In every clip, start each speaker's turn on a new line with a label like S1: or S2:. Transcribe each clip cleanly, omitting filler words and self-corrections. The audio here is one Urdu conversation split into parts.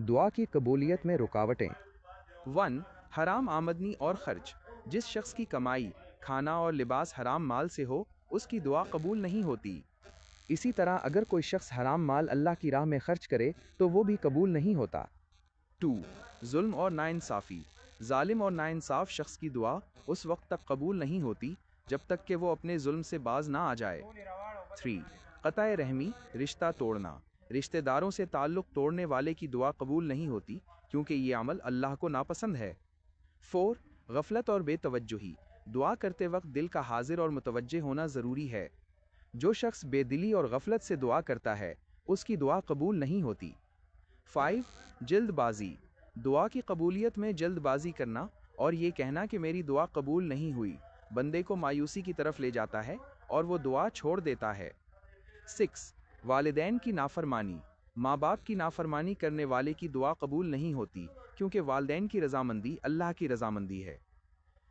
S1: دعا کی قبولیت میں رکاوٹیں۔
S2: 1. حرام آمدنی اور خرچ۔ جس شخص کی کمائی، کھانا اور لباس حرام مال سے ہو، اس کی دعا قبول نہیں ہوتی۔
S1: اسی طرح اگر کوئی شخص حرام مال اللہ کی راہ میں خرچ کرے تو وہ بھی قبول نہیں ہوتا۔
S2: 2. ظلم اور ناانصافی۔ ظالم اور ناانصاف شخص کی دعا اس وقت تک قبول نہیں ہوتی جب تک کہ وہ اپنے ظلم سے باز نہ آ جائے۔ 3. قطع رحمی، رشتہ توڑنا۔ رشتہ داروں سے تعلق توڑنے والے کی دعا قبول نہیں ہوتی کیونکہ یہ عمل اللہ کو ناپسند ہے۔ 4. غفلت اور بے توجہی۔ دعا کرتے وقت دل کا حاضر اور متوجہ ہونا ضروری ہے۔ جو شخص بے دلی اور غفلت سے دعا کرتا ہے اس کی دعا قبول نہیں ہوتی۔ 5. جلد بازی۔ دعا کی قبولیت میں جلد بازی کرنا اور یہ کہنا کہ میری دعا قبول نہیں ہوئی بندے کو مایوسی کی طرف لے جاتا ہے اور وہ دعا چھوڑ دیتا ہے۔ 6. والدین کی نافرمانی۔ ماں باپ کی نافرمانی کرنے والے کی دعا قبول نہیں ہوتی کیونکہ والدین کی رضامندی اللہ کی رضامندی ہے۔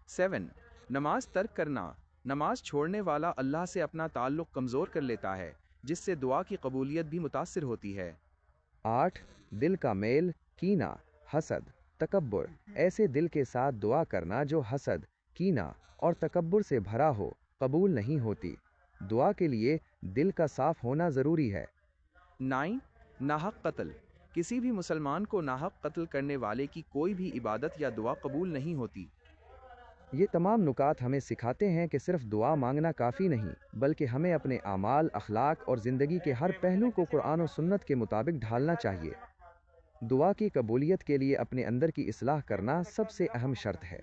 S2: 7. نماز ترک کرنا۔ نماز چھوڑنے والا اللہ سے اپنا تعلق کمزور کر لیتا ہے جس سے دعا کی قبولیت بھی متاثر ہوتی ہے۔
S1: 8. دل کا میل، کینہ، حسد، تکبر۔ ایسے دل کے ساتھ دعا کرنا جو حسد، کینہ اور تکبر سے بھرا ہو قبول نہیں ہوتی۔ دعا کے لیے دل کا صاف ہونا ضروری ہے۔
S2: 9. ناحق قتل۔ کسی بھی مسلمان کو ناحق قتل کرنے والے کی کوئی بھی عبادت یا دعا قبول نہیں ہوتی۔
S1: یہ تمام نکات ہمیں سکھاتے ہیں کہ صرف دعا مانگنا کافی نہیں، بلکہ ہمیں اپنے اعمال، اخلاق اور زندگی کے ہر پہلو کو قرآن و سنت کے مطابق ڈھالنا چاہیے۔ دعا کی قبولیت کے لیے اپنے اندر کی اصلاح کرنا سب سے اہم شرط ہے۔